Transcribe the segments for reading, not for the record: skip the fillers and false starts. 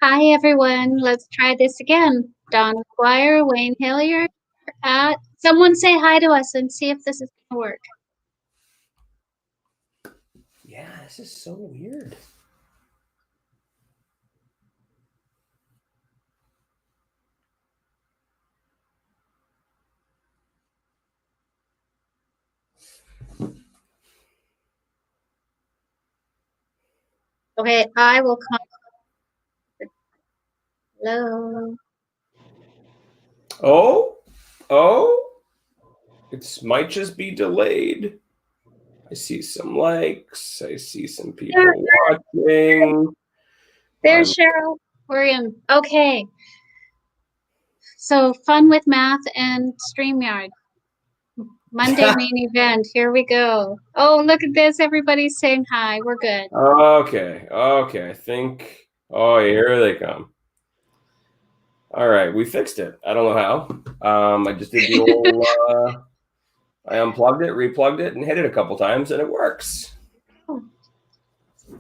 Hi, everyone. Let's try this again. Don McGuire, Wayne Hilliard at. Someone say hi to us and see if this is going to work. Yeah, this is so weird. Okay, I will come. Hello. Oh, it might just be delayed. I see some likes. I see some people watching. There's Cheryl. We're in. Okay. So, fun with math and StreamYard. Monday main event. Here we go. Oh, look at this. Everybody's saying hi. We're good. Okay. I think. Oh, here they come. All right, we fixed it. I don't know how. I just did the old. I unplugged it, replugged it, and hit it a couple times, and it works. Oh,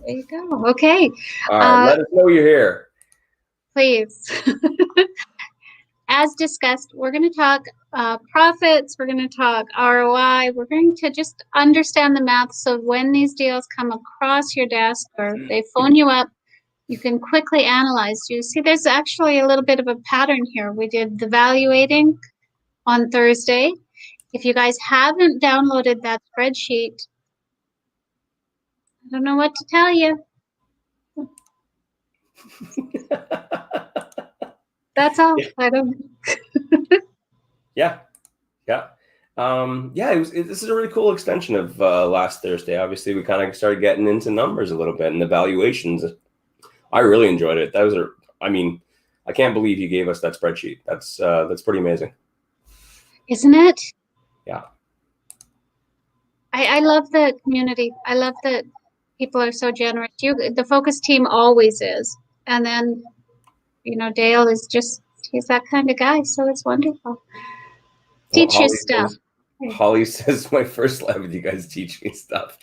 there you go. Okay. All right, let us know you're here. Please. As discussed, we're going to talk profits, we're going to talk ROI, we're going to just understand the math so when these deals come across your desk or they phone you up, you can quickly analyze. You see, there's actually a little bit of a pattern here. We did the valuating on Thursday. If you guys haven't downloaded that spreadsheet, I don't know what to tell you. That's all. I don't. Yeah. This is a really cool extension of last Thursday. Obviously, we kind of started getting into numbers a little bit and the valuations. I really enjoyed it. I can't believe you gave us that spreadsheet. That's pretty amazing. Isn't it? Yeah. I love the community. I love that people are so generous. The focus team always is. And then, Dale is he's that kind of guy. So it's wonderful. Teach you stuff. Holly says, my first live with you guys teach me stuff.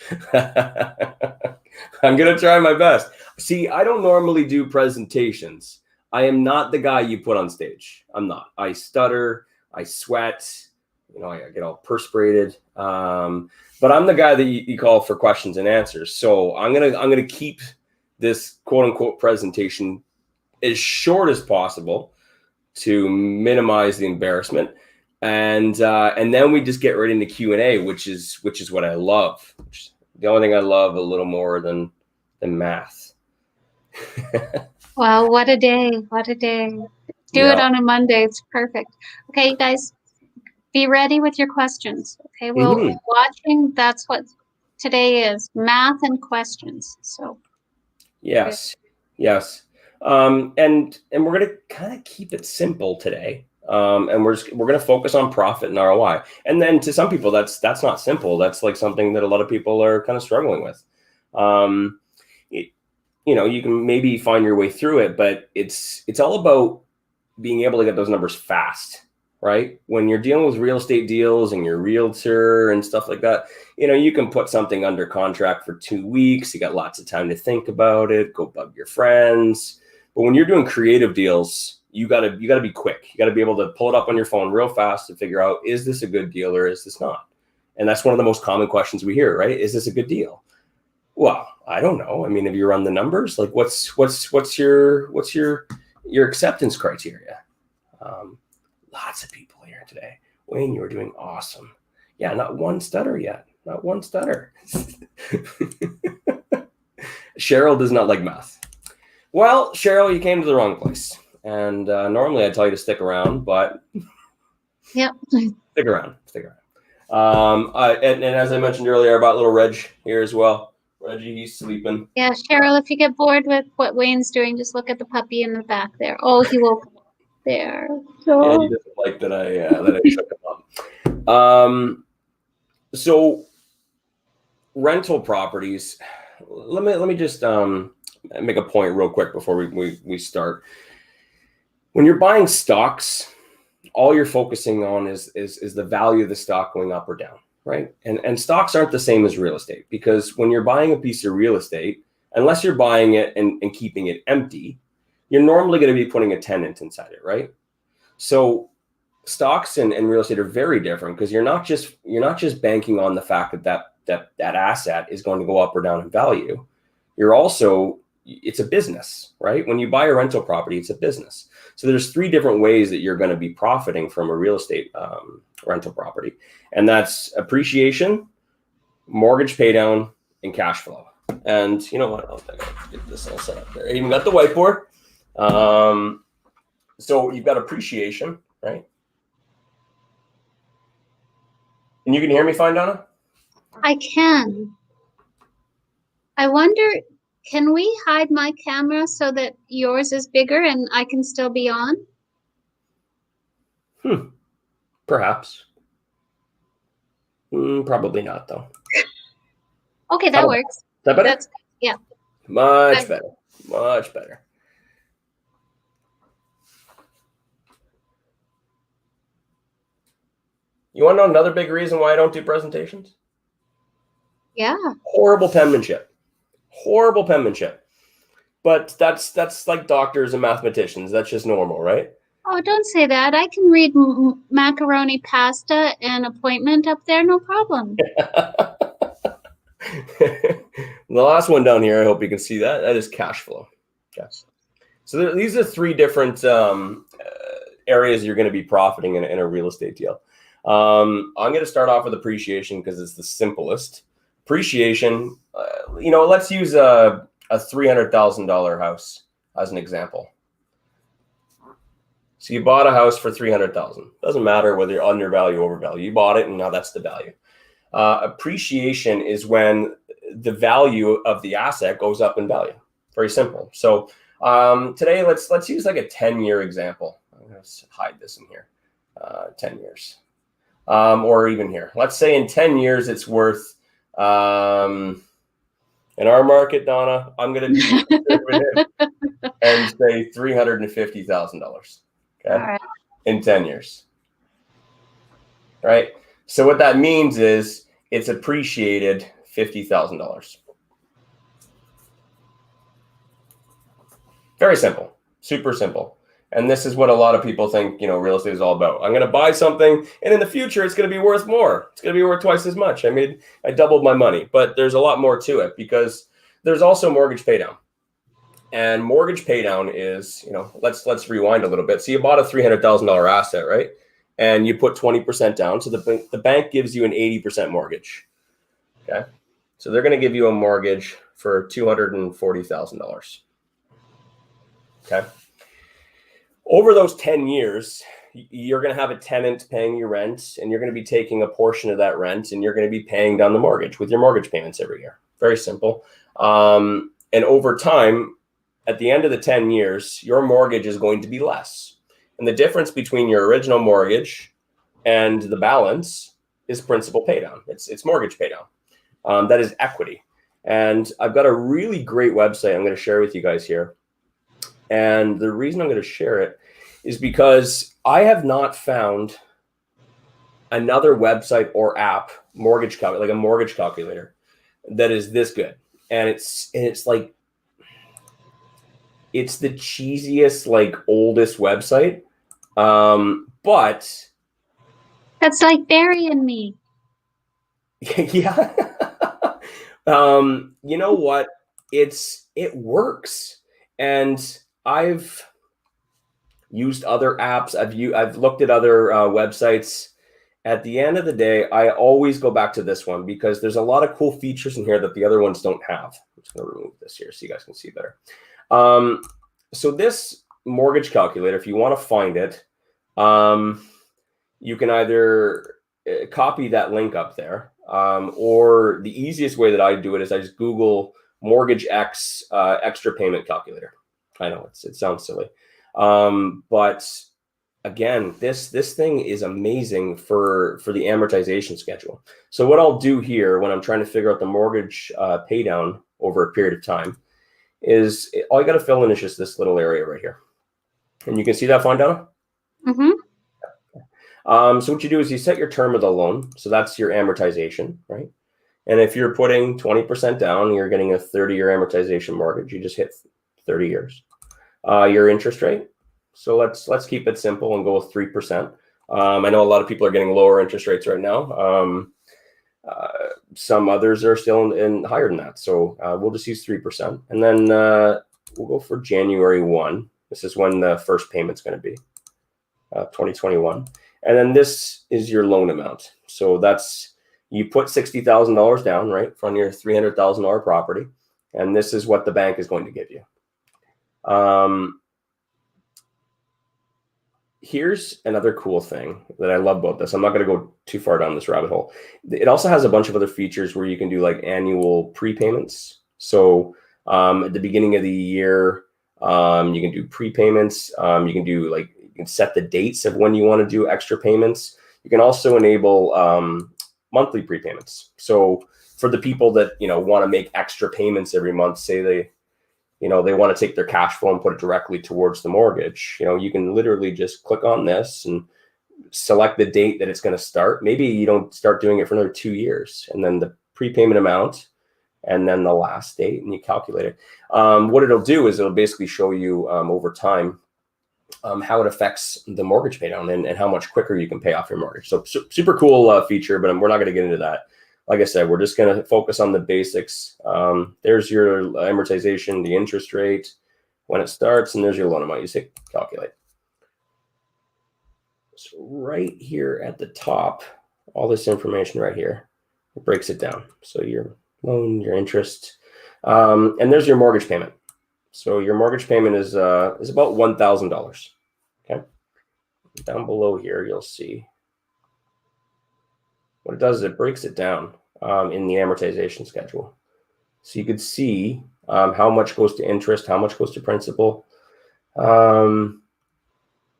I'm going to try my best. See, I don't normally do presentations. I am not the guy you put on stage. I'm not. I stutter. I sweat. I get all perspirated. But I'm the guy that you call for questions and answers. So I'm gonna keep this quote unquote presentation as short as possible to minimize the embarrassment. And then we just get right into Q&A, which is what I love. The only thing I love a little more than math. Well, what a day. What a day. Do it on a Monday. It's perfect. Okay, guys, be ready with your questions. Okay, well, watching, that's what today is, math and questions. So yes. And we're going to kind of keep it simple today. And we're going to focus on profit and ROI. And then to some people, that's not simple. That's like something that a lot of people are kind of struggling with. You can maybe find your way through it, but it's all about being able to get those numbers fast, right? When you're dealing with real estate deals and your realtor and stuff like that, you can put something under contract for 2 weeks. You got lots of time to think about it, go bug your friends. But when you're doing creative deals, you gotta be quick. You gotta be able to pull it up on your phone real fast to figure out, is this a good deal or is this not? And that's one of the most common questions we hear, right? Is this a good deal? Well, I don't know. I mean, have you run the numbers? Like, what's your acceptance criteria? Lots of people here today. Wayne, you are doing awesome. Yeah, not one stutter yet. Not one stutter. Cheryl does not like math. Well, Cheryl, you came to the wrong place. And normally I tell you to stick around, but yep. Stick around. And as I mentioned earlier about little Reg here as well. Reggie, he's sleeping. Yeah, Cheryl, if you get bored with what Wayne's doing, just look at the puppy in the back there. Oh, he woke up there. So. Yeah, he doesn't like that I shook him up. So rental properties. Let me just make a point real quick before we start. When you're buying stocks, all you're focusing on is the value of the stock going up or down, right? And stocks aren't the same as real estate, because when you're buying a piece of real estate, unless you're buying it and keeping it empty, you're normally going to be putting a tenant inside it, right? So stocks and real estate are very different because you're not just banking on the fact that asset is going to go up or down in value. You're also, it's a business, right? When you buy a rental property, it's a business. So there's 3 different ways that you're going to be profiting from a real estate rental property, and that's appreciation, mortgage pay down, and cash flow. And you know what? I'll get this all set up there. I even got the whiteboard. So you've got appreciation, right? And you can hear me fine, Donna? I can. I wonder, can we hide my camera so that yours is bigger and I can still be on? Perhaps. Probably not, though. Okay, that works. Is that better? Yeah. Much better. Much better. You want to know another big reason why I don't do presentations? Yeah. Horrible penmanship. Horrible penmanship. But that's like doctors and mathematicians. That's just normal, right? Oh, don't say that. I can read macaroni pasta and appointment up there, no problem. The last one down here, I hope you can see that. That is cash flow. Okay. So these are 3 different areas you're going to be profiting in a real estate deal. I'm going to start off with appreciation because it's the simplest. Appreciation, let's use a $300,000 house as an example. So you bought a house for $300,000. Doesn't matter whether you're undervalue or overvalue. You bought it, and now that's the value. Appreciation is when the value of the asset goes up in value. Very simple. So today, let's use like a 10-year example. I'm going to hide this in here. 10 years. Or even here. Let's say in 10 years, it's worth, in our market, Donna, I'm going to be conservative and say $350,000. Okay. All right. In 10 years. Right. So what that means is it's appreciated $50,000. Very simple, super simple. And this is what a lot of people think, real estate is all about. I'm going to buy something, and in the future, it's going to be worth more. It's going to be worth twice as much. I doubled my money, but there's a lot more to it because there's also mortgage paydown. And mortgage paydown is, let's rewind a little bit. So you bought a $300,000 asset, right? And you put 20% down. So the bank gives you an 80% mortgage. Okay. So they're going to give you a mortgage for $240,000. Okay. Over those 10 years, you're going to have a tenant paying your rent, and you're going to be taking a portion of that rent, and you're going to be paying down the mortgage with your mortgage payments every year. Very simple. And over time, at the end of the 10 years, your mortgage is going to be less. And the difference between your original mortgage and the balance is principal paydown. It's mortgage paydown. That is equity. And I've got a really great website I'm going to share with you guys here. And the reason I'm going to share it is because I have not found another website or app, like a mortgage calculator, that is this good. And it's like, it's the cheesiest, like oldest website. But that's like burying me. Yeah. You know what? It works. And I've used other apps. I've looked at other websites. At the end of the day, I always go back to this one because there's a lot of cool features in here that the other ones don't have. I'm just going to remove this here so you guys can see better. So this mortgage calculator, if you want to find it, you can either copy that link up there, or the easiest way that I do it is I just Google Mortgage X extra payment calculator. I know it sounds silly, but again, this thing is amazing for the amortization schedule. So what I'll do here when I'm trying to figure out the mortgage pay down over a period of time is all you got to fill in is just this little area right here. And you can see that fine, Donna? Mm-hmm. So what you do is you set your term of the loan. So that's your amortization, right? And if you're putting 20% down, you're getting a 30-year amortization mortgage. You just hit 30 years. your interest rate. So let's keep it simple and go with 3%. I know a lot of people are getting lower interest rates right now. Some others are still in higher than that. So we'll just use 3%. And then we'll go for January 1. This is when the first payment's going to be, 2021. And then this is your loan amount. So that's, you put $60,000 down, right, from your $300,000 property. And this is what the bank is going to give you. Here's another cool thing that I love about this. I'm not going to go too far down this rabbit hole. It also has a bunch of other features where you can do like annual prepayments. So at the beginning of the year, you can do prepayments. You can do like, you can set the dates of when you want to do extra payments. You can also enable monthly prepayments. So for the people that, want to make extra payments every month, say they want to take their cash flow and put it directly towards the mortgage. You can literally just click on this and select the date that it's going to start. Maybe you don't start doing it for another 2 years, and then the prepayment amount, and then the last date, and you calculate it. What it'll do is it'll basically show you over time how it affects the mortgage pay down and how much quicker you can pay off your mortgage. So super cool feature, but we're not going to get into that. Like I said, we're just going to focus on the basics. There's your amortization, the interest rate, when it starts, and there's your loan amount. You say calculate. So right here at the top, all this information right here, it breaks it down. So your loan, your interest, and there's your mortgage payment. So your mortgage payment is about $1,000. Okay. Down below here, you'll see what it does is it breaks it down in the amortization schedule. So you could see how much goes to interest, how much goes to principal. And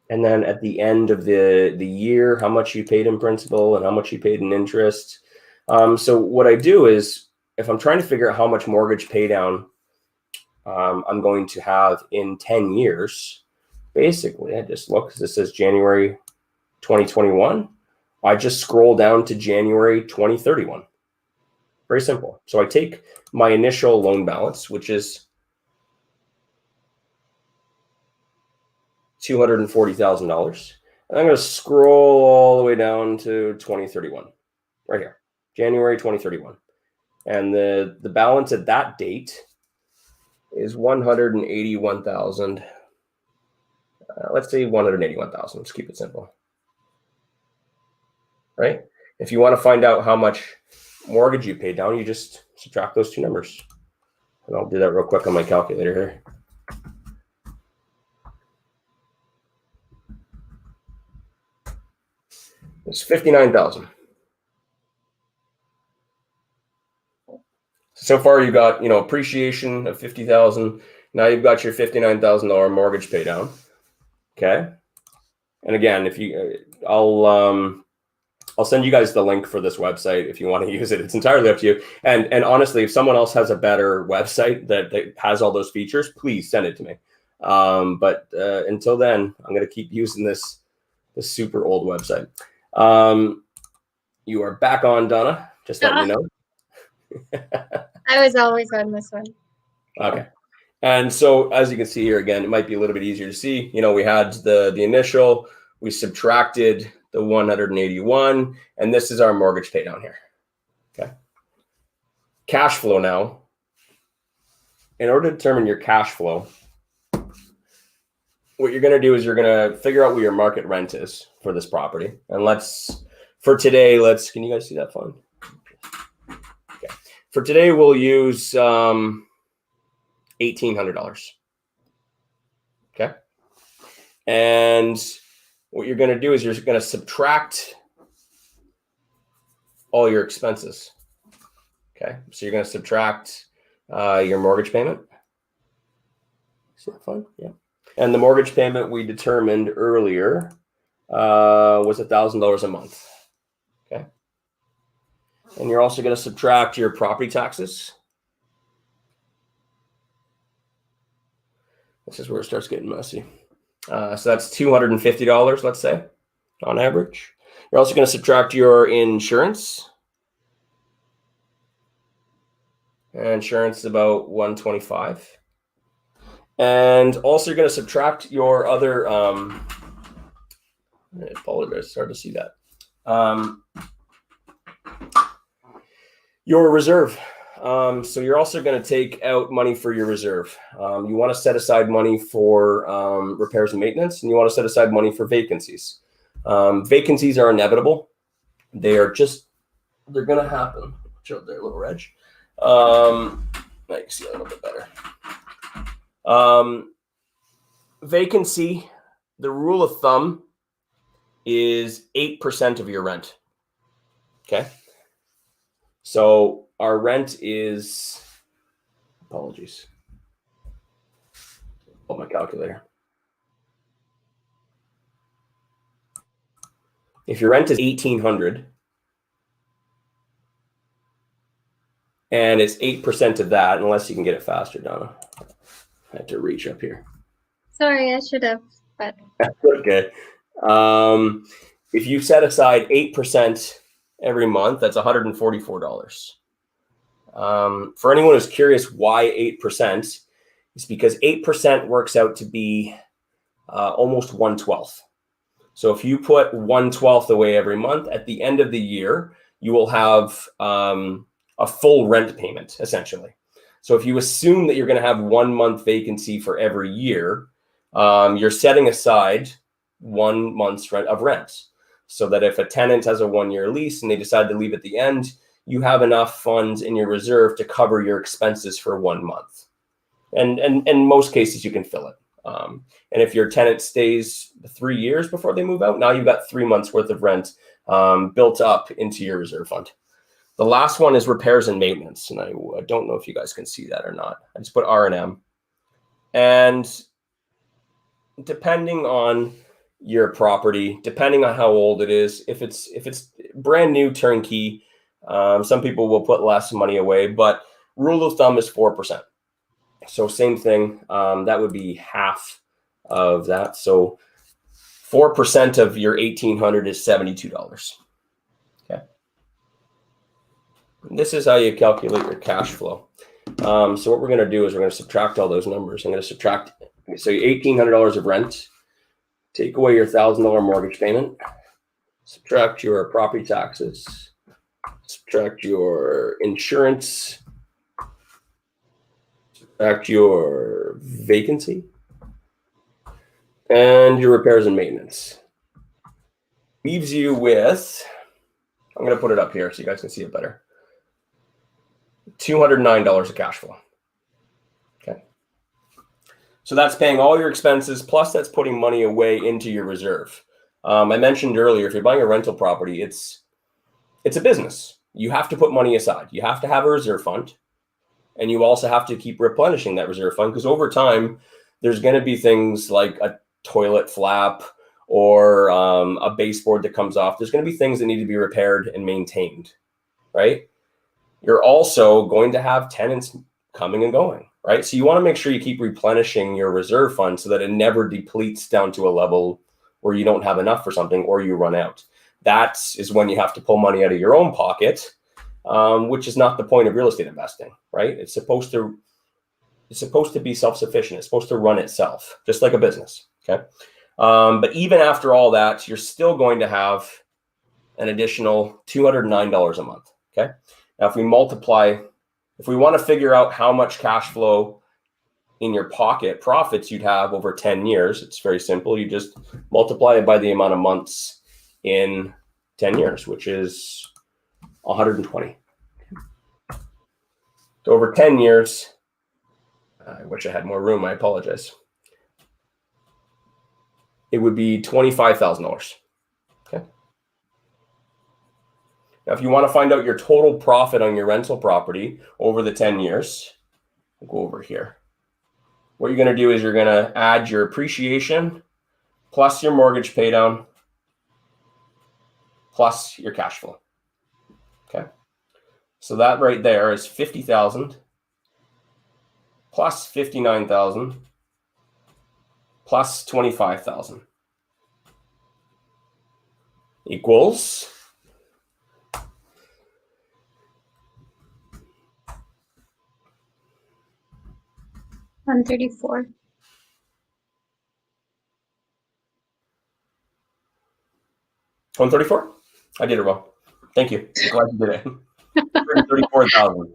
then at the end of the year, how much you paid in principal and how much you paid in interest. So what I do is, if I'm trying to figure out how much mortgage pay down I'm going to have in 10 years, basically, I just look, this says January 2021. I just scroll down to January 2031. Very simple. So I take my initial loan balance, which is $240,000. And I'm going to scroll all the way down to 2031, right here, January 2031. And the balance at that date is 181,000. Let's say 181,000. Let's keep it simple. Right? If you want to find out how much mortgage you pay down, you just subtract those two numbers. And I'll do that real quick on my calculator here. It's 59,000. So far you got, appreciation of 50,000. Now you've got your $59,000 mortgage pay down. Okay. And again, if you, I'll send you guys the link for this website if you want to use it. It's entirely up to you. And honestly, if someone else has a better website that has all those features, please send it to me. But until then, I'm going to keep using this super old website. You are back on, Donna. Just letting you know. I was always on this one. Okay. And so as you can see here, again, it might be a little bit easier to see. We had the initial, we subtracted the 181, and this is our mortgage pay down here. Okay. Cash flow now. In order to determine your cash flow, what you're going to do is you're going to figure out what your market rent is for this property. And for today, can you guys see that fund? Okay. For today, we'll use $1,800. Okay. And what you're going to do is you're going to subtract all your expenses. Okay. So you're going to subtract your mortgage payment. Is that fun? Yeah. And the mortgage payment we determined earlier was $1,000 a month. Okay. And you're also going to subtract your property taxes. This is where it starts getting messy. So that's $250, let's say, on average. You're also going to subtract your insurance. Insurance is about $125. And also you're going to subtract your other, I apologize, it's hard to see that. Your reserve. So you're also going to take out money for your reserve. You want to set aside money for repairs and maintenance, and you want to set aside money for vacancies. Vacancies are inevitable. They're going to happen. Watch out there, little Reg. I can see a little bit better. Vacancy, the rule of thumb is 8% of your rent. Okay. So our rent is, apologies. Oh, my calculator. If your rent is $1,800 and it's 8% of that, unless you can get it faster, Donna. I had to reach up here. Sorry, I should have, but That's okay. If you set aside 8% every month, that's $144. For anyone who's curious why 8%, it's because 8% works out to be almost 1/12. So if you put 1/12 away every month, at the end of the year, you will have a full rent payment, essentially. So if you assume that you're going to have 1 month vacancy for every year, you're setting aside 1 month's rent of rent, so that if a tenant has a 1-year lease and they decide to leave at the end, you have enough funds in your reserve to cover your expenses for 1 month. And in most cases, you can fill it. And if your tenant stays 3 years before they move out, now you've got 3 months worth of rent built up into your reserve fund. The last one is repairs and maintenance. And I don't know if you guys can see that or not. I just put R&M. And depending on your property, depending on how old it is, if it's brand new turnkey, some people will put less money away, but rule of thumb is 4%. So same thing, that would be half of that. So 4% of your $1,800 is $72. Okay. This is how you calculate your cash flow. So what we're going to do is we're going to subtract all those numbers. I'm going to subtract, so $1,800 of rent, take away your $1,000 mortgage payment, subtract your property taxes, subtract your insurance, subtract your vacancy, and your repairs and maintenance. Leaves you with, I'm going to put it up here so you guys can see it better, $209 of cash flow. Okay. So that's paying all your expenses, plus that's putting money away into your reserve. I mentioned earlier, if you're buying a rental property, it's a business. You have to put money aside. You have to have a reserve fund, and you also have to keep replenishing that reserve fund, because over time, there's going to be things like a toilet flap or a baseboard that comes off. There's going to be things that need to be repaired and maintained, right? You're also going to have tenants coming and going, right? So you want to make sure you keep replenishing your reserve fund so that it never depletes down to a level where you don't have enough for something or you run out. That is when you have to pull money out of your own pocket, which is not the point of real estate investing, right? It's supposed to be self-sufficient. It's supposed to run itself, just like a business, okay? But even after all that, you're still going to have an additional $209 a month, okay? Now, if we want to figure out how much cash flow in your pocket profits you'd have over 10 years, it's very simple. You just multiply it by the amount of months in 10 years, which is 120. So over 10 years, I wish I had more room. I apologize. It would be $25,000. Okay. Now, if you want to find out your total profit on your rental property over the 10 years, we'll go over here. What you're going to do is you're going to add your appreciation plus your mortgage pay down plus your cash flow. Okay. So that right there is 50,000 plus 59,000 plus 25,000 equals 134. 134? I did it well. Thank you. I'm glad you did it. 134,000.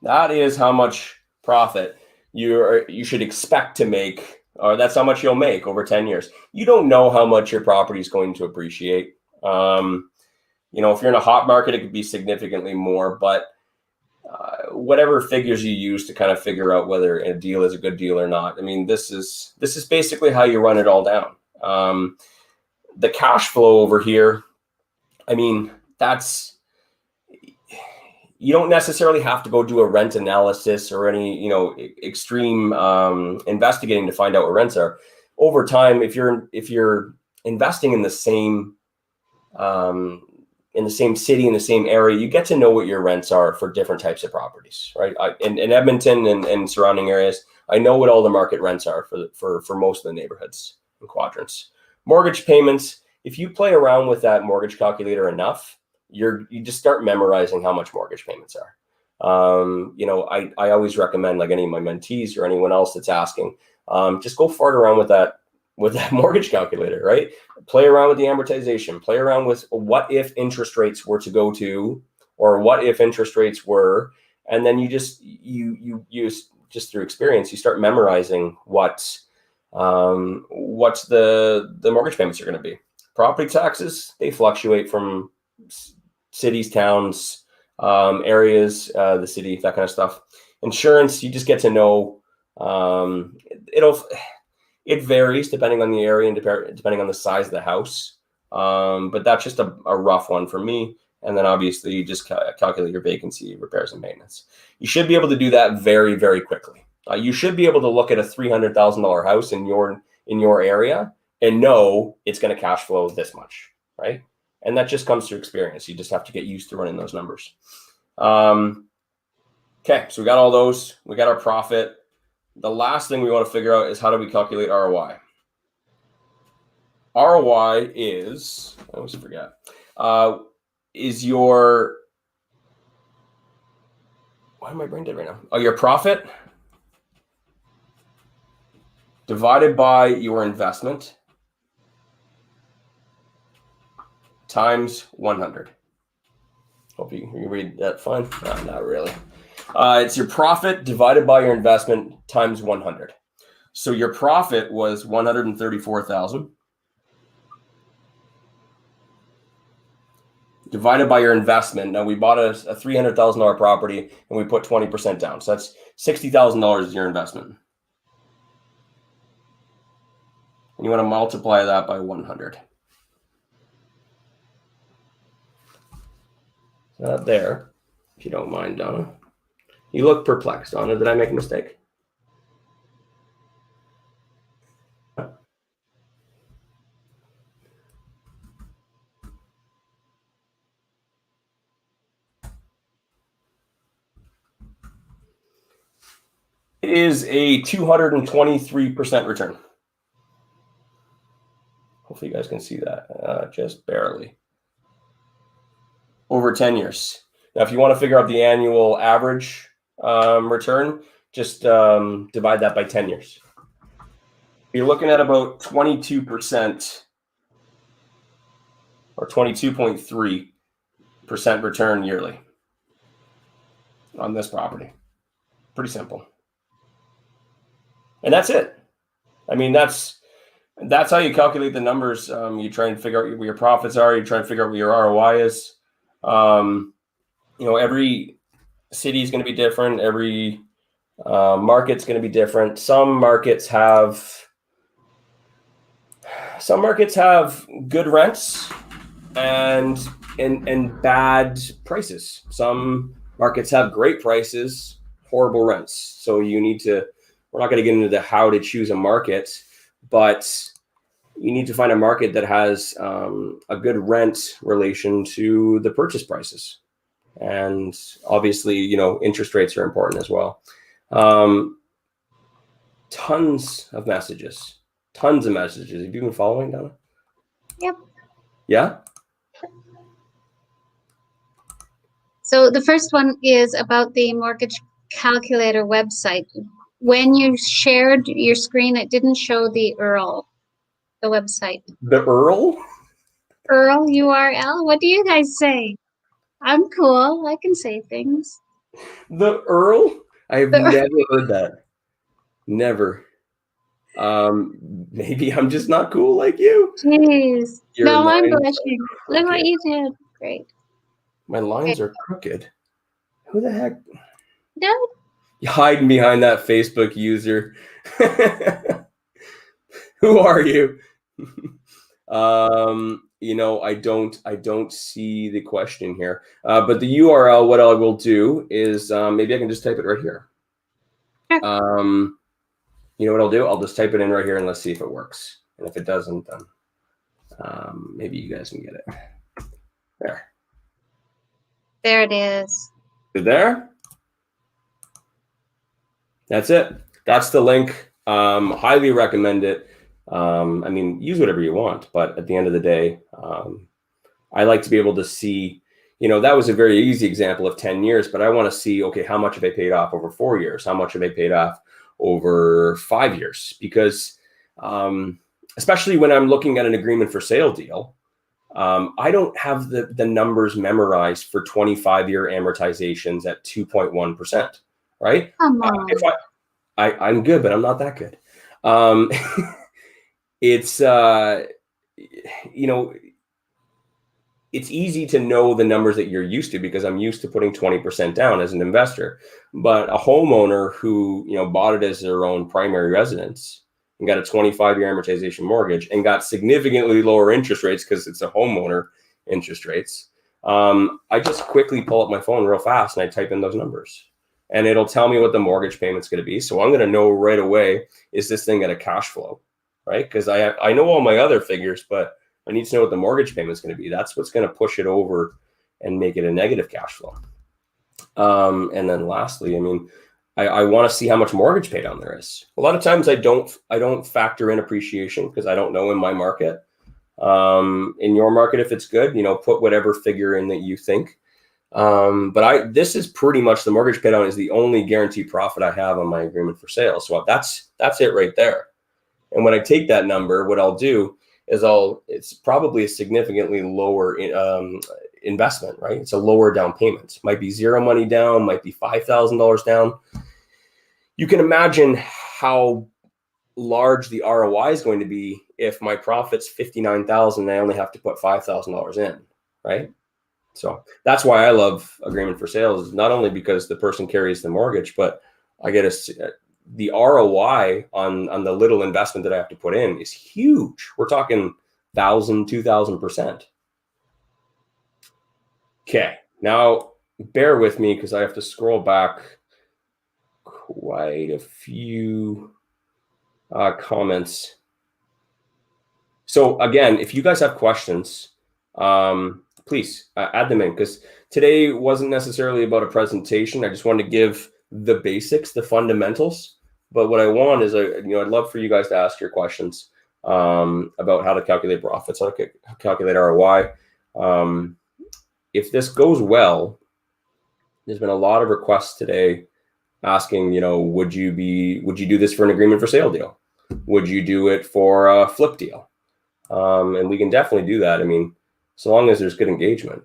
That is how much profit you should expect to make, or that's how much you'll make over 10 years. You don't know how much your property is going to appreciate. You know, if you're in a hot market, it could be significantly more, but whatever figures you use to kind of figure out whether a deal is a good deal or not. I mean, this is basically how you run it all down. The cash flow over here, I mean, you don't necessarily have to go do a rent analysis or any, you know, extreme investigating to find out what rents are. Over time, if you're investing in the same city, in the same area, you get to know what your rents are for different types of properties, right? In Edmonton and surrounding areas, I know what all the market rents are for most of the neighborhoods and quadrants. Mortgage payments, if you play around with that mortgage calculator enough, you just start memorizing how much mortgage payments are. You know, I always recommend, like any of my mentees or anyone else that's asking, just go fart around with that mortgage calculator, right? Play around with the amortization, play around with what if interest rates were to go to, or what if interest rates were, and then you just through experience, you start memorizing what the mortgage payments are going to be. Property taxes, they fluctuate from cities, towns, areas, the city, that kind of stuff. Insurance, you just get to know. It varies depending on the area and depending on the size of the house. But that's just a rough one for me. And then obviously you just calculate your vacancy, repairs, and maintenance. You should be able to do that very, very quickly. You should be able to look at a $300,000 house in your area and know it's going to cash flow this much, right? And that just comes through experience. You just have to get used to running those numbers. Okay, so we got all those. We got our profit. The last thing we want to figure out is, how do we calculate ROI? ROI is, I always forget, is your, why am I brain dead right now? Oh, your profit divided by your investment times 100. Hope you can read that fine. No, not really. It's your profit divided by your investment times 100. So your profit was 134,000 divided by your investment. Now we bought a $300,000 property and we put 20% down. So that's $60,000 is your investment. And you want to multiply that by 100. There, if you don't mind, Donna. You look perplexed, Donna. Did I make a mistake? It is a 223% return. Hopefully you guys can see that, just barely. Over 10 years. Now, if you want to figure out the annual average return, just divide that by 10 years. You're looking at about 22% or 22.3% return yearly on this property. Pretty simple. And that's it. I mean, that's how you calculate the numbers. You try and figure out what your profits are. You try and figure out what your ROI is. You know, every city is going to be different. Every market's going to be different. Some markets have good rents and bad prices. Some markets have great prices, horrible rents. So we're not going to get into how to choose a market, but you need to find a market that has a good rent relation to the purchase prices. And obviously, you know, interest rates are important as well. Tons of messages. Have you been following, Donna? Yep. Yeah? So the first one is about the mortgage calculator website. When you shared your screen, it didn't show the URL, the website. The URL? Earl URL. What do you guys say? I'm cool. I can say things. The Earl? I have never heard that. Never. Maybe I'm just not cool like you. Jeez. Your No, I'm lines blushing. are Look what crooked. you did. Great. My lines are crooked. Who the heck? No. You're hiding behind that Facebook user. Who are you? I don't see the question here. But the URL, what I will do is maybe I can just type it right here. Sure. You know what I'll do? I'll just type it in right here and let's see if it works. And if it doesn't, then maybe you guys can get it. There. There it is. There. That's it. That's the link. Highly recommend it. I mean, use whatever you want, but at the end of the day, I like to be able to see, that was a very easy example of 10 years, but I want to see, okay, how much have I paid off over 4 years? How much have I paid off over 5 years? Because especially when I'm looking at an agreement for sale deal, I don't have the numbers memorized for 25-year amortizations at 2.1%, right? Come on. If I'm good, but I'm not that good. It's it's easy to know the numbers that you're used to because I'm used to putting 20% down as an investor. But a homeowner who, bought it as their own primary residence and got a 25-year amortization mortgage and got significantly lower interest rates because it's a homeowner interest rates. I just quickly pull up my phone real fast and I type in those numbers and it'll tell me what the mortgage payment's going to be. So I'm going to know right away, is this thing at a cash flow, right? Because I know all my other figures, but I need to know what the mortgage payment is going to be. That's what's going to push it over and make it a negative cash flow. And then lastly, I mean, I want to see how much mortgage pay down there is. A lot of times I don't factor in appreciation because I don't know in my market. In your market, if it's good, put whatever figure in that you think. But this is pretty much the mortgage pay down is the only guaranteed profit I have on my agreement for sale. So that's it right there. And when I take that number, what I'll do is it's probably a significantly lower investment, right? It's a lower down payment. Might be zero money down, might be $5,000 down. You can imagine how large the ROI is going to be if my profit's $59,000 and I only have to put $5,000 in, right? So that's why I love agreement for sales, not only because the person carries the mortgage, but I get the ROI on the little investment that I have to put in is huge. We're talking 1,000, 2,000%. Okay, now bear with me because I have to scroll back quite a few comments. So again, if you guys have questions, please add them in because today wasn't necessarily about a presentation. I just wanted to give the basics, the fundamentals. But what I want is, I'd love for you guys to ask your questions about how to calculate profits, how to calculate ROI. If this goes well, there's been a lot of requests today asking, would you do this for an agreement for sale deal? Would you do it for a flip deal? And we can definitely do that. I mean, so long as there's good engagement.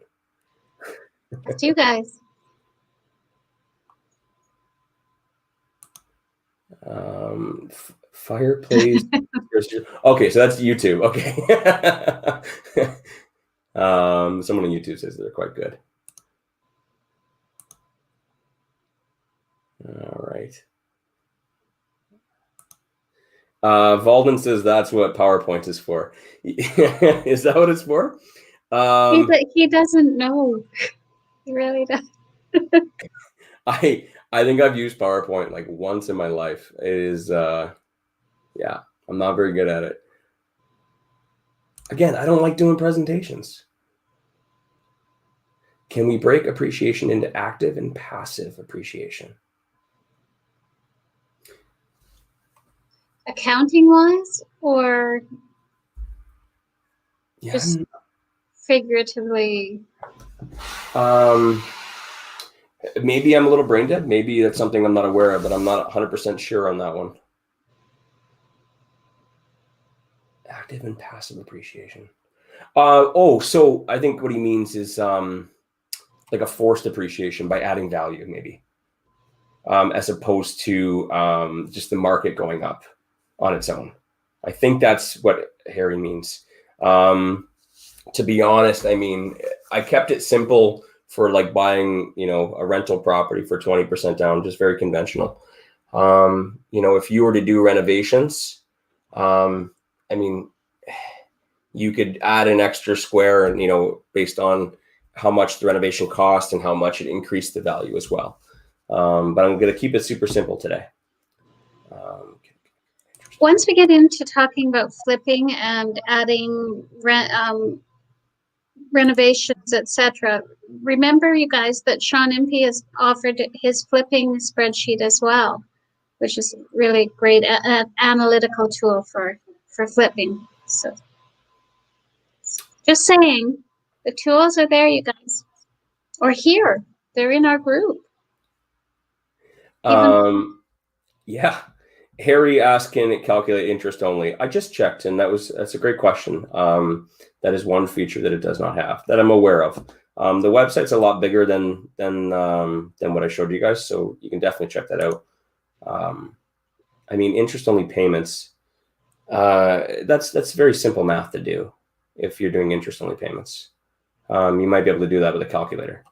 It's you guys. Fireplace. Okay, so that's YouTube. Okay. Someone on YouTube says they're quite good. All right. Valden says that's what PowerPoint is for. Is that what it's for? He doesn't know. He really does. I think I've used PowerPoint like once in my life. It is, yeah, I'm not very good at it. Again, I don't like doing presentations. Can we break appreciation into active and passive appreciation? Accounting wise or just figuratively? Maybe I'm a little brain dead. Maybe that's something I'm not aware of, but I'm not 100% sure on that one. Active and passive appreciation. So I think what he means is like a forced appreciation by adding value, maybe, as opposed to just the market going up on its own. I think that's what Harry means. To be honest, I mean, I kept it simple for like buying, a rental property for 20% down, just very conventional. If you were to do renovations, I mean, you could add an extra square and, based on how much the renovation cost and how much it increased the value as well. But I'm going to keep it super simple today. Once we get into talking about flipping and adding renovations, etc., remember, you guys, that Sean Impey has offered his flipping spreadsheet as well, which is really great analytical tool for flipping. So just saying, the tools are there, you guys, or here. They're in our group. Yeah. Harry asked, can it calculate interest only? I just checked, and that's a great question. That is one feature that it does not have that I'm aware of. The website's a lot bigger than what I showed you guys, so you can definitely check that out. I mean, interest only payments. That's very simple math to do if you're doing interest only payments. You might be able to do that with a calculator.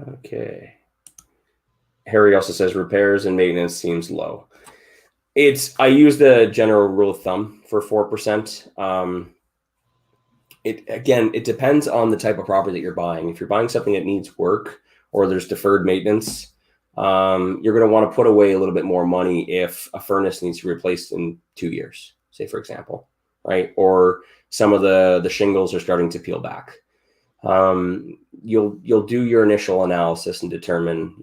Okay. Harry also says repairs and maintenance seems low. I use the general rule of thumb for 4%. It depends on the type of property that you're buying. If you're buying something that needs work or there's deferred maintenance, you're going to want to put away a little bit more money if a furnace needs to be replaced in 2 years, say, for example, right? Or some of the shingles are starting to peel back. You'll do your initial analysis and determine,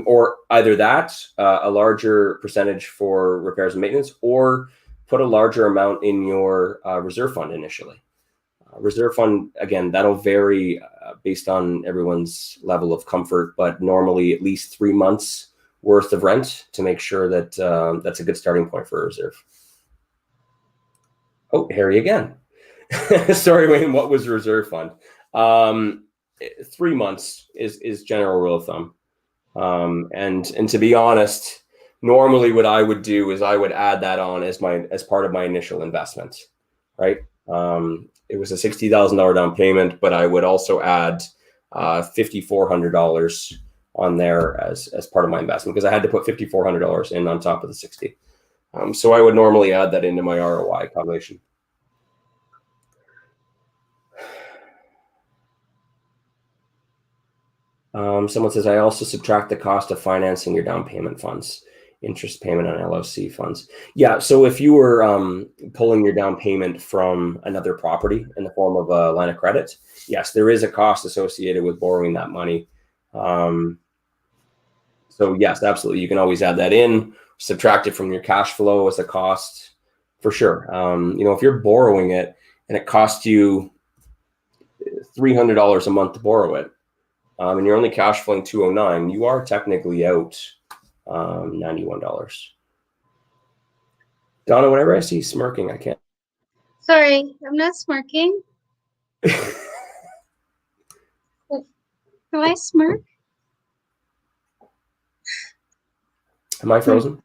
or either that, a larger percentage for repairs and maintenance, or put a larger amount in your reserve fund initially. Reserve fund, again, that'll vary based on everyone's level of comfort, but normally at least 3 months worth of rent to make sure that that's a good starting point for a reserve. Oh, Harry again. Sorry, Wayne, what was reserve fund? 3 months is general rule of thumb. And to be honest, normally what I would do is I would add that on as part of my initial investment, right? It was a $60,000 down payment, but I would also add $5,400 on there as part of my investment because I had to put $5,400 in on top of the 60. So I would normally add that into my ROI calculation. Someone says, I also subtract the cost of financing your down payment funds, interest payment on LLC funds. Yeah, so if you were pulling your down payment from another property in the form of a line of credit, yes, there is a cost associated with borrowing that money. So yes, absolutely. You can always add that in, subtract it from your cash flow as a cost for sure. If you're borrowing it and it costs you $300 a month to borrow it, and you're only cash flowing $209, you are technically out $91. Donna, whenever I see you smirking, I can't. Sorry, I'm not smirking. Do I smirk? Am I frozen?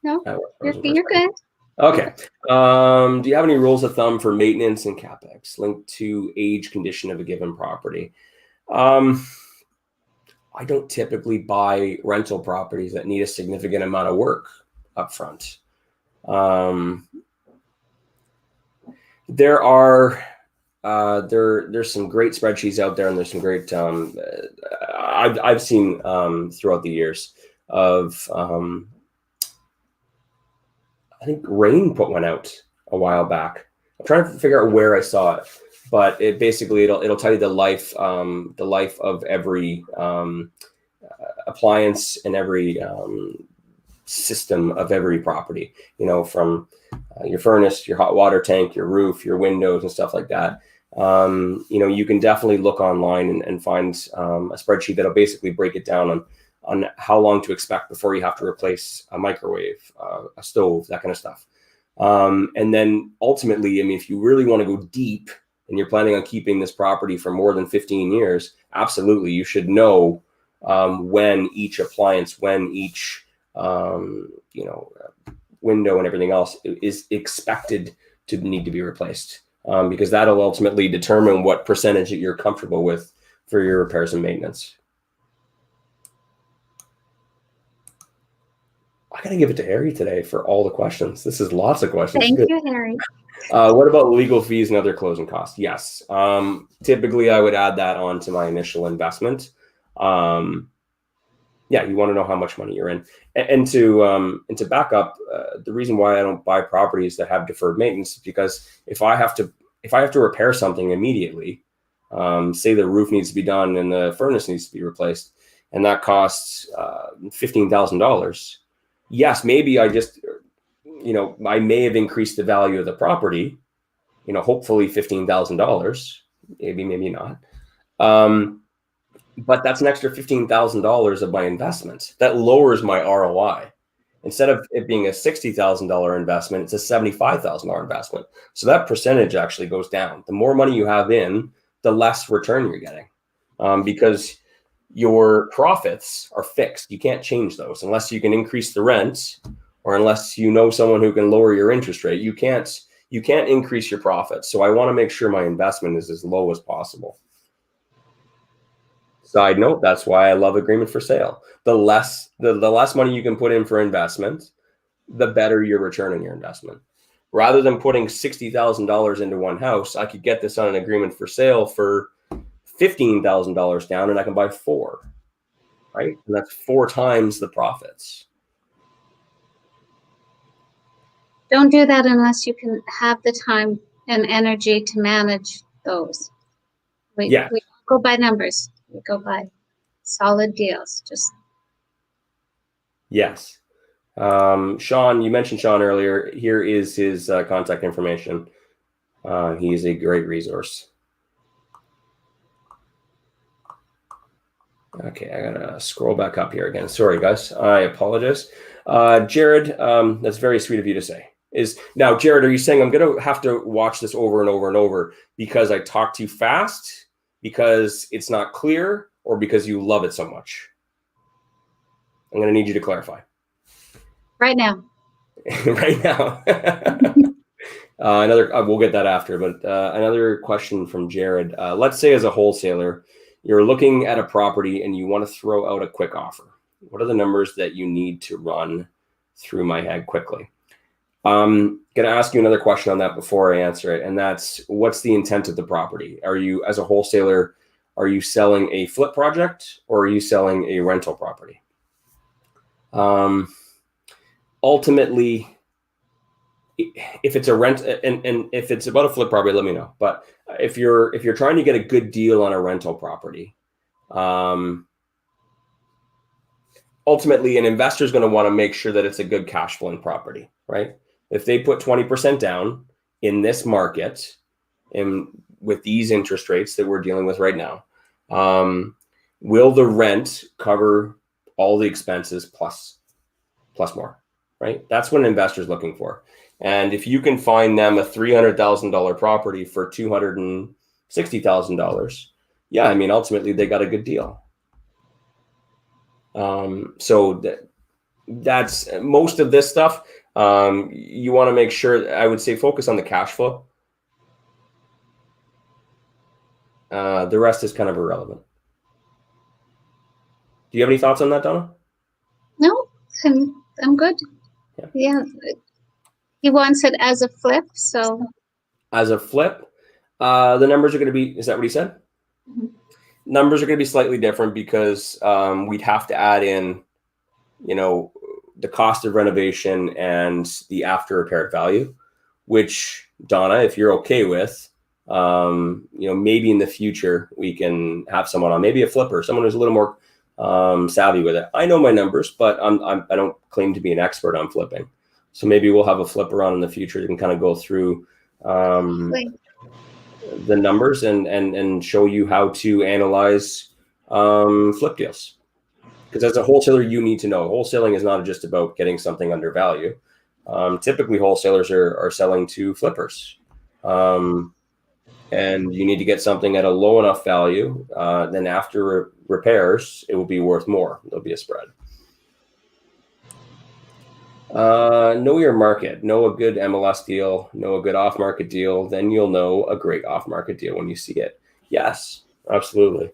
No, you're good. Okay. Do you have any rules of thumb for maintenance and CapEx linked to age condition of a given property? I don't typically buy rental properties that need a significant amount of work up front. There's some great spreadsheets out there, and there's some great I've seen throughout the years of I think Rain put one out a while back. I'm trying to figure out where I saw it, but it basically it'll tell you the life of every appliance and every system of every property. From your furnace, your hot water tank, your roof, your windows, and stuff like that. You can definitely look online and find a spreadsheet that'll basically break it down on how long to expect before you have to replace a microwave, a stove, that kind of stuff. And then ultimately, I mean, if you really want to go deep and you're planning on keeping this property for more than 15 years, absolutely, you should know when each appliance, when each, window and everything else is expected to need to be replaced, because that'll ultimately determine what percentage that you're comfortable with for your repairs and maintenance. I got to give it to Harry today for all the questions. This is lots of questions. Thank Good. you, Harry. What about legal fees and other closing costs? Yes. Typically, I would add that on to my initial investment. Yeah, you want to know how much money you're in, and to back up, the reason why I don't buy properties that have deferred maintenance is because if I have to repair something immediately, say the roof needs to be done and the furnace needs to be replaced, and that costs $15,000. Yes, maybe I just, I may have increased the value of the property, hopefully $15,000, maybe not. But that's an extra $15,000 of my investment. That lowers my ROI. Instead of it being a $60,000 investment, it's a $75,000 investment. So that percentage actually goes down. The more money you have in, the less return you're getting, because your profits are fixed. You can't change those unless you can increase the rent, or unless you know someone who can lower your interest rate. You can't increase your profits. So I want to make sure my investment is as low as possible. Side note, that's why I love agreement for sale. The less money you can put in for investment, the better your return on your investment. Rather than putting $60,000 into one house, I could get this on an agreement for sale for $15,000 down, and I can buy 4, right? And that's 4 times the profits. Don't do that unless you can have the time and energy to manage those. We go by numbers. We go by solid deals. Yes. Sean, you mentioned Sean earlier. Here is his contact information. He's a great resource. Okay, I gotta scroll back up here again. Sorry, guys. I apologize. Jared, that's very sweet of you to say. Now, Jared, are you saying I'm gonna have to watch this over and over and over because I talk too fast, because it's not clear, or because you love it so much? I'm gonna need you to clarify. Right now. Right now. We'll get that after, but another question from Jared. Let's say as a wholesaler, you're looking at a property and you want to throw out a quick offer. What are the numbers that you need to run through my head quickly? I'm going to ask you another question on that before I answer it. And that's, what's the intent of the property? Are you, as a wholesaler, are you selling a flip project, or are you selling a rental property? Ultimately, if it's a rent, and if it's about a flip property, let me know. But if you're trying to get a good deal on a rental property, ultimately an investor is going to want to make sure that it's a good cash flowing property, right? If they put 20% down in this market, and with these interest rates that we're dealing with right now, will the rent cover all the expenses plus more, right? That's what an investor is looking for. And if you can find them a $300,000 property for $260,000, yeah, I mean, ultimately they got a good deal. So that's most of this stuff. You want to make sure, I would say, focus on the cash flow. The rest is kind of irrelevant. Do you have any thoughts on that, Donna? No, I'm good. Yeah. He wants it as a flip, so. As a flip, the numbers are going to be, is that what he said? Mm-hmm. Numbers are going to be slightly different because we'd have to add in, the cost of renovation and the after repaired value, which, Donna, if you're okay with, maybe in the future we can have someone on, maybe a flipper, someone who's a little more savvy with it. I know my numbers, but I don't claim to be an expert on flipping. So maybe we'll have a flipper on in the future that can kind of go through the numbers and show you how to analyze flip deals. Because as a wholesaler, you need to know wholesaling is not just about getting something under value. Typically, wholesalers are selling to flippers. And you need to get something at a low enough value. Then after repairs, it will be worth more. There'll be a spread. Know your market. Know a good MLS deal. Know a good off-market deal. Then you'll know a great off-market deal when you see it. Yes, absolutely.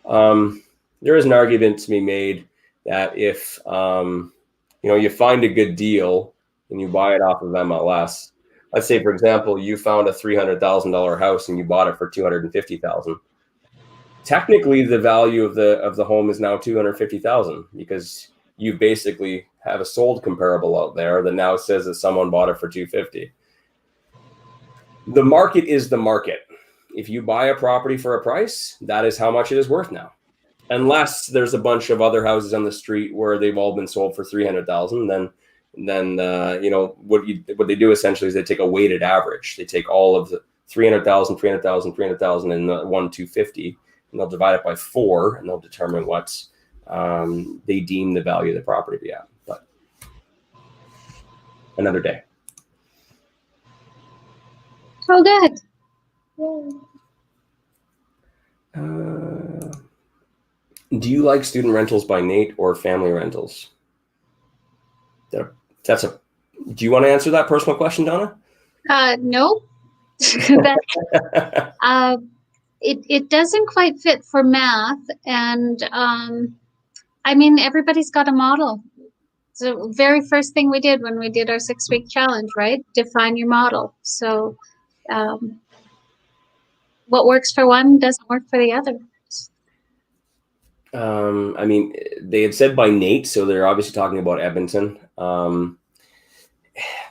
There is an argument to be made that if you find a good deal and you buy it off of MLS, let's say, for example, you found a $300,000 house and you bought it for $250,000. Technically, the value of the home is now $250,000 because you basically have a sold comparable out there that now says that someone bought it for $250,000. The market is the market. If you buy a property for a price, that is how much it is worth now. Unless there's a bunch of other houses on the street where they've all been sold for $300,000, then what they do essentially is they take a weighted average. They take all of the 300,000, 300,000, 300,000, and the one 250, and they'll divide it by 4, and they'll determine what they deem the value of the property to be at. But another day. Oh, good. Do you like student rentals by Nate or family rentals? Do you want to answer that personal question, Donna? No. It doesn't quite fit for math, and I mean, everybody's got a model. So very first thing we did when we did our 6-week challenge, right? Define your model. So what works for one doesn't work for the other. I mean, they had said by Nate, so they're obviously talking about Edmonton.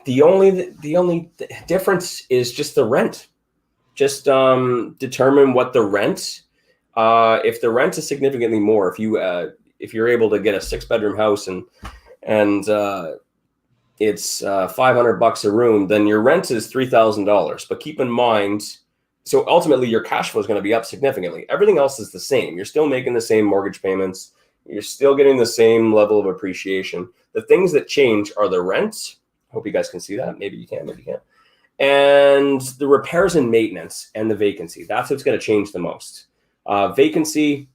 The only difference is just the rent. Just determine what the rent. If the rent is significantly more, if you're able to get a 6-bedroom house and it's $500 a room, then your rent is $3,000. But keep in mind, so ultimately your cash flow is going to be up significantly. Everything else is the same. You're still making the same mortgage payments. You're still getting the same level of appreciation. The things that change are the rent. Hope you guys can see that. Maybe you can, maybe you can't. And the repairs and maintenance and the vacancy. That's what's going to change the most. Vacancy,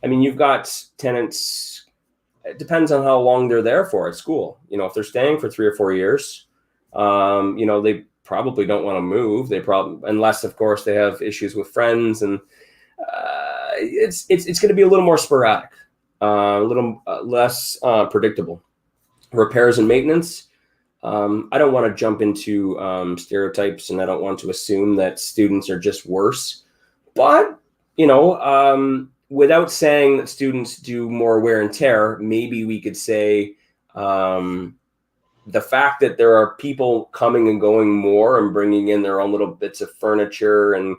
I mean, you've got tenants. It depends on how long they're there for at school. If they're staying for 3 or 4 years, they probably don't want to move. Unless, of course, they have issues with friends, and it's going to be a little more sporadic, a little less predictable. Repairs and maintenance. I don't want to jump into stereotypes, and I don't want to assume that students are just worse. But without saying that students do more wear and tear, maybe we could say the fact that there are people coming and going more and bringing in their own little bits of furniture, and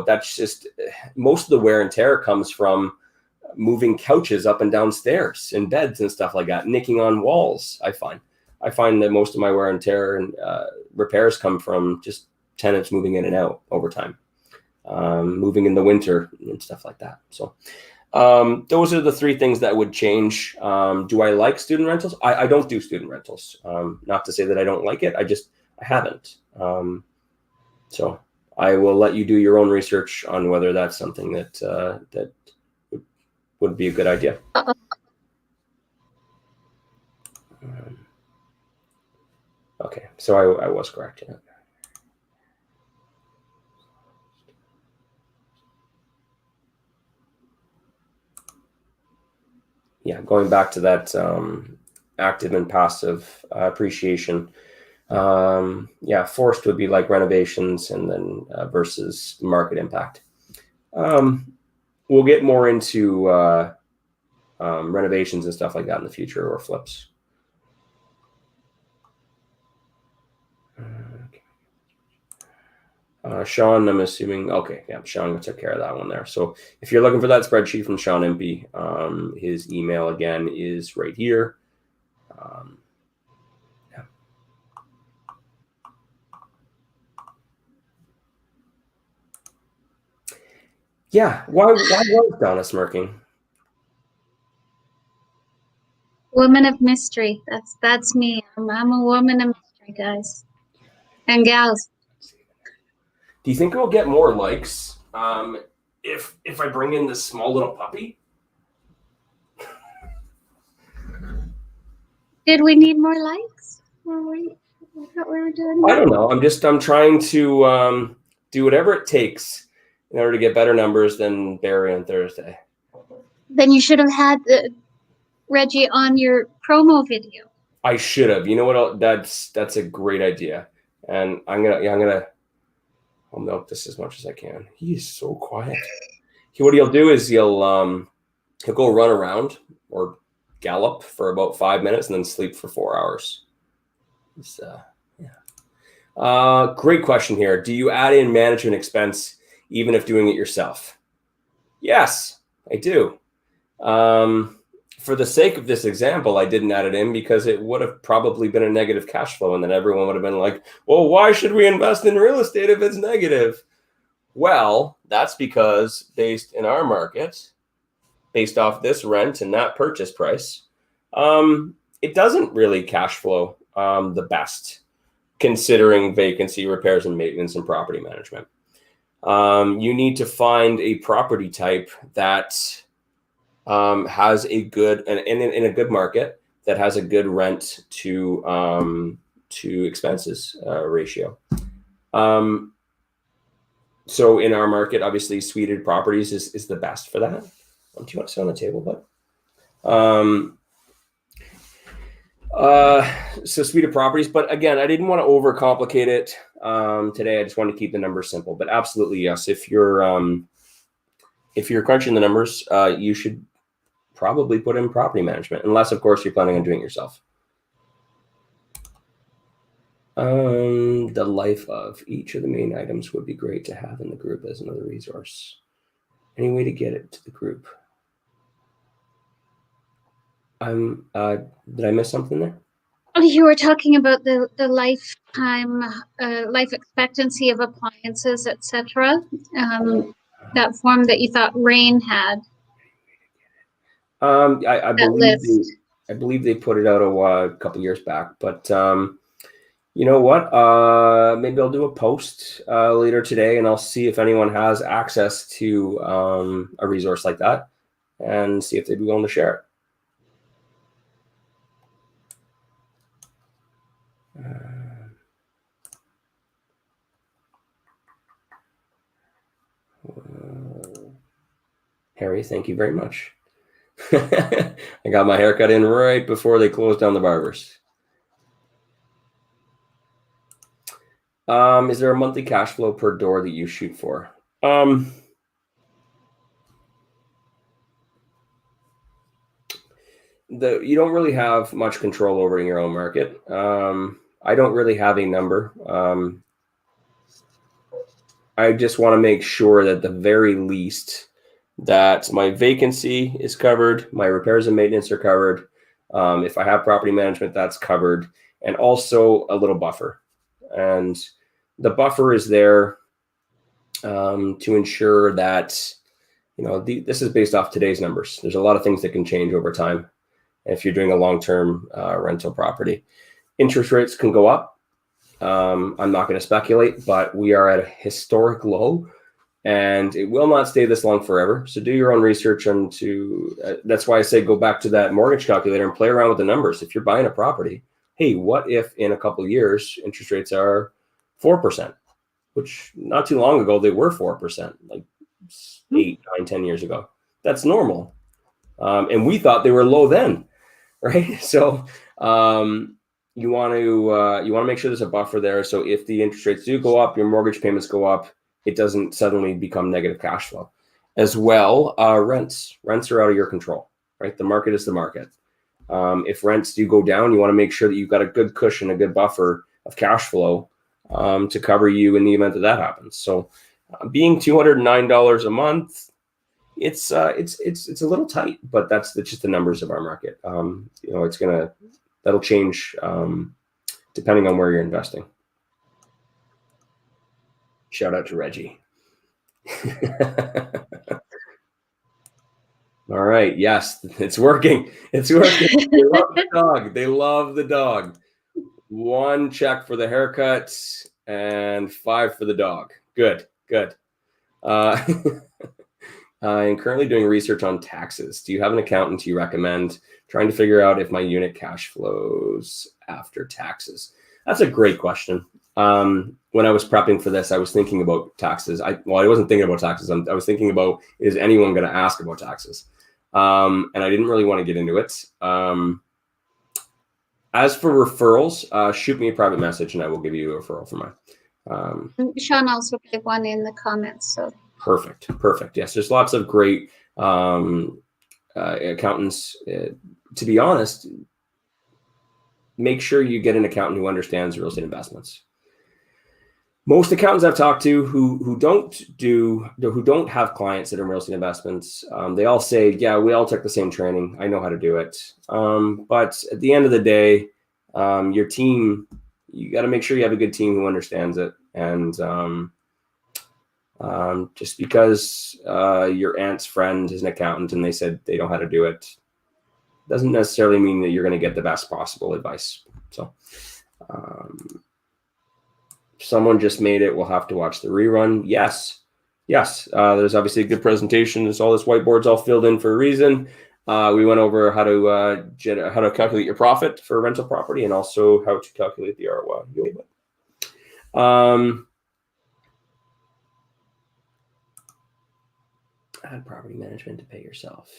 that's just, most of the wear and tear comes from moving couches up and down stairs and beds and stuff like that, nicking on walls. I find that most of my wear and tear and repairs come from just tenants moving in and out over time, moving in the winter and stuff like that. So those are the 3 things that would change. Do I like student rentals? I don't do student rentals. Not to say that I don't like it. I haven't. So I will let you do your own research on whether that's something that would be a good idea. Okay, so I was correct. Yeah. Yeah, going back to that active and passive appreciation. Forced would be like renovations, and then versus market impact. We'll get more into renovations and stuff like that in the future, or flips. Sean, I'm assuming. Okay, yeah, Sean took care of that one there. So if you're looking for that spreadsheet from Sean Impey, his email again is right here. Why was Donna smirking? Woman of mystery. That's me. I'm a woman of mystery, guys and gals. Do you think we'll get more likes if I bring in this small little puppy? Did we need more likes? I thought we were doing I that. don't know. I'm trying to do whatever it takes in order to get better numbers than Barry on Thursday. Then you should have had Reggie on your promo video. I should have. You know what? That's a great idea, and I'll milk this as much as I can. He's so quiet. What he'll do is he'll go run around or gallop for about 5 minutes and then sleep for 4 hours. Great question here. Do you add in management expense even if doing it yourself? Yes, I do. For the sake of this example, I didn't add it in because it would have probably been a negative cash flow, and then everyone would have been like, well, why should we invest in real estate if it's negative? Well, that's because based in our market, based off this rent and that purchase price, it doesn't really cash flow the best, considering vacancy, repairs and maintenance, and property management. You need to find a property type that has a good, and in a good market, that has a good rent to expenses ratio. So in our market, obviously, suited properties is the best for that. Do you want to sit on the table, bud? So suited properties, but again, I didn't want to overcomplicate it today. I just wanted to keep the numbers simple. But absolutely, yes. If you're crunching the numbers, you should probably put in property management, unless, of course, you're planning on doing it yourself. The life of each of the main items would be great to have in the group as another resource. Any way to get it to the group? Did I miss something there? Oh, you were talking about the lifetime life expectancy of appliances, etc. That form that you thought Rain had. I believe they put it out a couple years back, but you know what? Maybe I'll do a post later today, and I'll see if anyone has access to a resource like that, and see if they'd be willing to share it. Harry, thank you very much. I got my haircut in right before they closed down the barbers. Is there a monthly cash flow per door that you shoot for? You don't really have much control over in your own market. I don't really have a number. I just want to make sure that the very least that my vacancy is covered, my repairs and maintenance are covered. If I have property management, that's covered, and also a little buffer. And the buffer is there to ensure that, this is based off today's numbers. There's a lot of things that can change over time if you're doing a long-term rental property. Interest rates can go up. I'm not going to speculate, but we are at a historic low, and it will not stay this long forever. So do your own research that's why I say go back to that mortgage calculator and play around with the numbers. If you're buying a property, hey, what if in a couple of years interest rates are 4%, which not too long ago they were 4%, like 8, 9, 10 years ago. That's normal. And we thought they were low then, right? So you want to make sure there's a buffer there. So if the interest rates do go up, your mortgage payments go up, it doesn't suddenly become negative cash flow. As well, rents are out of your control, right? The market is the market. If rents do go down, you want to make sure that you've got a good cushion, a good buffer of cash flow to cover you in the event that happens. So being $209 a month, it's a little tight, but that's just the numbers of our market. That'll change depending on where you're investing. Shout out to Reggie. All right. Yes, it's working. It's working. They love the dog. They love the dog. 1 check for the haircuts and 5 for the dog. Good. Good. Uh, I'm currently doing research on taxes. Do you have an accountant you recommend? Trying to figure out if my unit cash flows after taxes. That's a great question. When I was prepping for this, I was thinking about taxes. I wasn't thinking about taxes. I was thinking about, is anyone going to ask about taxes? And I didn't really want to get into it. As for referrals, shoot me a private message and I will give you a referral for mine. Sean also gave one in the comments. So perfect. Yes, there's lots of great accountants. To be honest, make sure you get an accountant who understands real estate investments. Most accountants I've talked to who don't have clients that are in real estate investments, they all say, yeah, we all took the same training. I know how to do it. But at the end of the day, your team, you got to make sure you have a good team who understands it. And just because your aunt's friend is an accountant and they said they know how to do it, doesn't necessarily mean that you're going to get the best possible advice. So someone just made it. We'll have to watch the rerun. Yes. There's obviously a good presentation. There's all this whiteboard's all filled in for a reason. We went over how to calculate your profit for a rental property and also how to calculate the ROI. Add property management to pay yourself.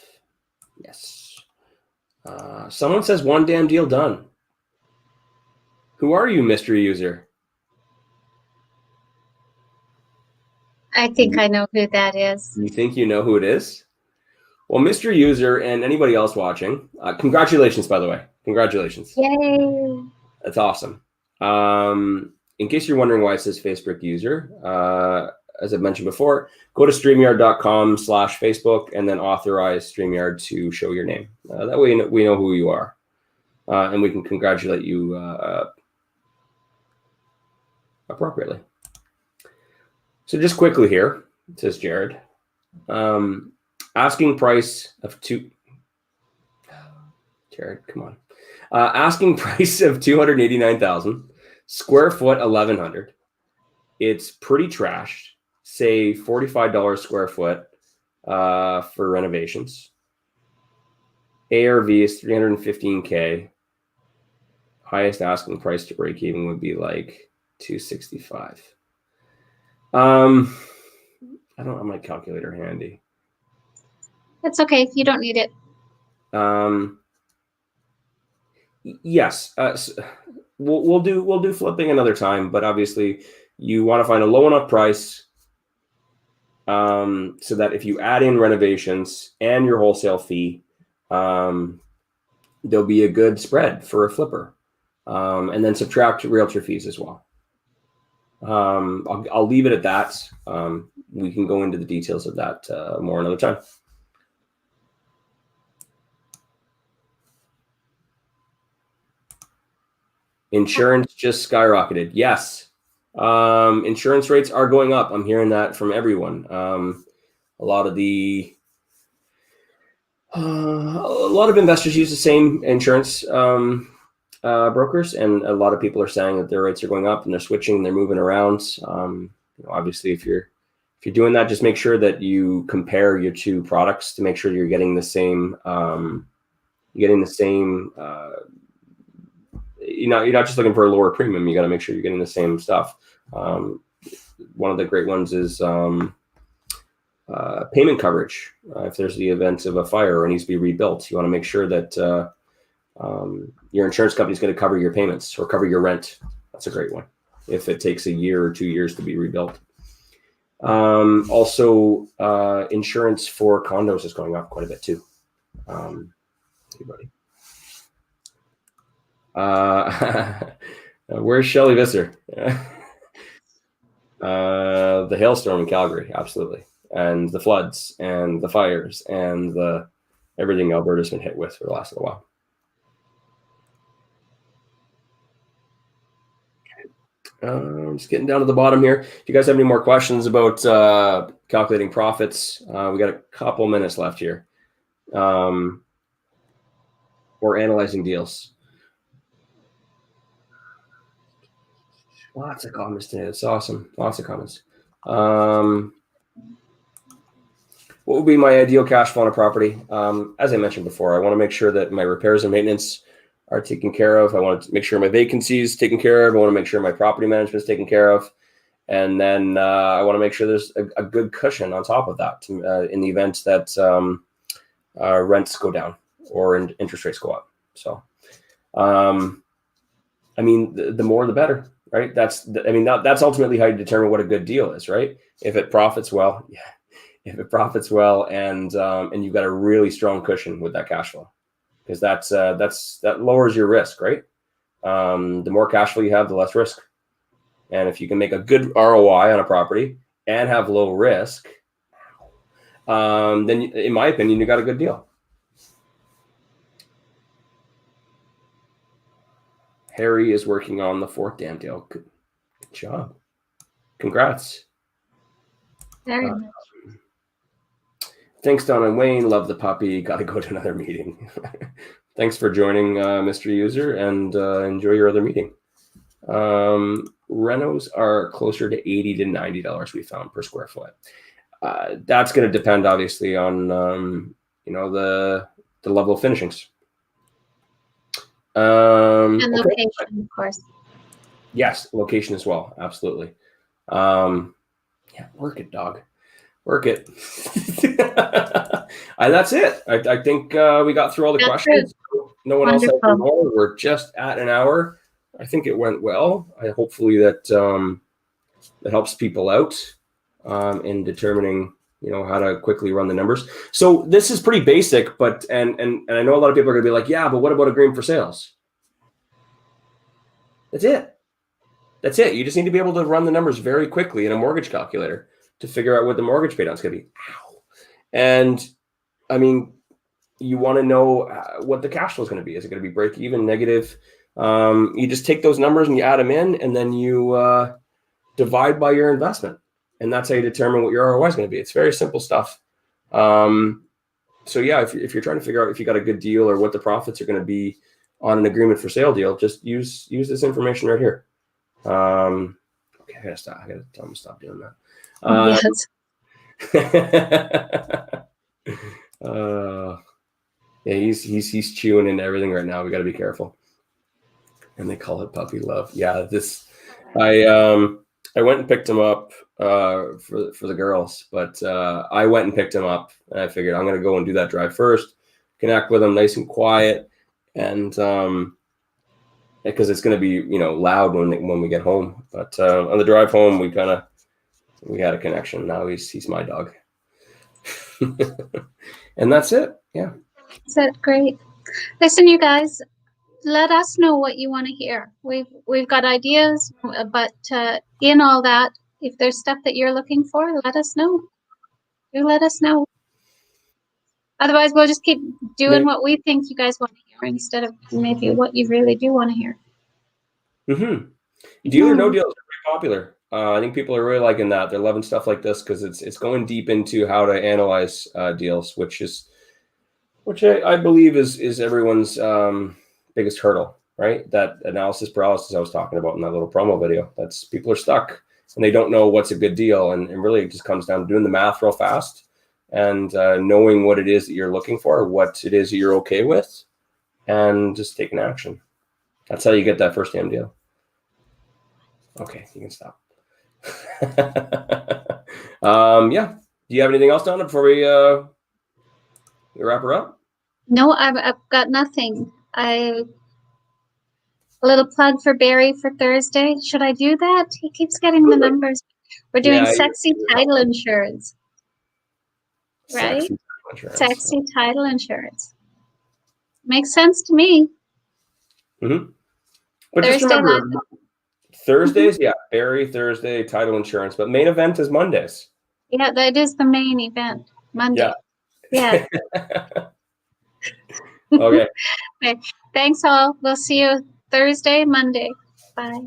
Yes. Someone says 1 damn deal done. Who are you, mystery user? I think I know who that is. You think you know who it is? Well, mystery user and anybody else watching, congratulations, by the way. Congratulations. Yay. That's awesome. In case you're wondering why it says Facebook user, as I've mentioned before, go to StreamYard.com/Facebook and then authorize StreamYard to show your name. That way we know who you are. And we can congratulate you appropriately. So just quickly here, says Jared, asking price of Jared, come on. Asking price of $289,000, square foot 1,100. It's pretty trashed. Say $45 square foot for renovations. ARV is $315K. Highest asking price to break even would be like $265. I don't have my calculator handy. It's okay. You don't need it. Yes. We'll do flipping another time, but obviously you want to find a low enough price so that if you add in renovations and your wholesale fee, there'll be a good spread for a flipper, and then subtract realtor fees as well. I'll leave it at that. We can go into the details of that more another time. Insurance just skyrocketed. Yes. Insurance rates are going up. I'm hearing that from everyone. A lot of investors use the same insurance brokers, and a lot of people are saying that their rates are going up and they're switching and they're moving around. Obviously, if you're doing that, just make sure that you compare your two products to make sure you're getting the same. You're not just looking for a lower premium. You got to make sure you're getting the same stuff. One of the great ones is payment coverage. If there's the event of a fire or needs to be rebuilt, you want to make sure that your insurance company is going to cover your payments or cover your rent. That's a great one. If it takes a year or 2 years to be rebuilt. Also, insurance for condos is going up quite a bit too. Everybody. Where's Shelly Visser? The hailstorm in Calgary, absolutely, and the floods and the fires and everything Alberta's been hit with for the last little while. Just getting down to the bottom here. If you guys have any more questions about calculating profits, we got a couple minutes left here. or analyzing deals. Lots of comments today. That's awesome. Lots of comments. What would be my ideal cash flow on a property? As I mentioned before, I want to make sure that my repairs and maintenance are taken care of. I want to make sure my vacancy is taken care of. I want to make sure my property management is taken care of. And then I want to make sure there's a good cushion on top of that in the event that rents go down or interest rates go up. So, I mean, the more the better, right? That's ultimately how you determine what a good deal is, right? If it profits well, yeah. If it profits well, and you've got a really strong cushion with that cash flow, because that lowers your risk, right? The more cash flow you have, the less risk. And if you can make a good ROI on a property and have low risk, then in my opinion, you got a good deal. Harry is working on the fourth damn deal. Good job. Congrats. Very much. Thanks, Don and Wayne. Love the puppy. Got to go to another meeting. Thanks for joining, Mr. User, and enjoy your other meeting. Renos are closer to $80 to $90 we found per square foot. That's going to depend, obviously, on the level of finishings. And location, of course. Yes, location as well. Absolutely. Yeah, work it, dog. Work it. And that's it. I think we got through all the questions. No one else has more. We're just at an hour. I think it went well. Hopefully that helps people out in determining how to quickly run the numbers. So this is pretty basic, but and I know a lot of people are going to be like, yeah, but what about agreement for sales? That's it. That's it. You just need to be able to run the numbers very quickly in a mortgage calculator to figure out what the mortgage paydown is going to be. Ow. And I mean, you want to know what the cash flow is going to be. Is it going to be break even, negative? You just take those numbers and you add them in, and then you divide by your investment. And that's how you determine what your ROI is going to be. It's very simple stuff. So yeah, if you're trying to figure out if you got a good deal or what the profits are going to be on an agreement for sale deal, just use this information right here. Okay, I gotta stop. I gotta tell him to stop doing that. Yes. Yeah, he's chewing into everything right now. We got to be careful. And they call it puppy love. Yeah, I went and picked him up for the girls, but I went and picked him up, and I figured I'm gonna go and do that drive first, connect with him nice and quiet, and because it's gonna be loud when we get home. But on the drive home, we had a connection. Now he's my dog, and that's it. Yeah. Is that great? Listen, you guys, let us know what you want to hear. We've got ideas, but in all that, if there's stuff that you're looking for, let us know. You let us know. Otherwise, we'll just keep doing what we think you guys want to hear instead of maybe what you really do want to hear. Deal or no deals are pretty popular. I think people are really liking that. They're loving stuff like this because it's going deep into how to analyze deals, which I believe is everyone's biggest hurdle, right? That analysis paralysis I was talking about in that little promo video. That's people are stuck and they don't know what's a good deal, and really it just comes down to doing the math real fast and knowing what it is that you're looking for, what it is that you're okay with, and just taking action. That's how you get that first damn deal. Okay, you can stop. Yeah. Do you have anything else, Donna, before we wrap her up? No, I've got nothing. A little plug for Barry for Thursday. Should I do that? He keeps getting the numbers. We're doing sexy title insurance. Right? Sexy title insurance. Makes sense to me. Mm-hmm. But Thursday, just remember, Thursdays, yeah, Barry Thursday, title insurance, but main event is Mondays. Yeah, that is the main event. Monday. Yeah. Okay. Okay. Thanks all. We'll see you Thursday, Monday. Bye.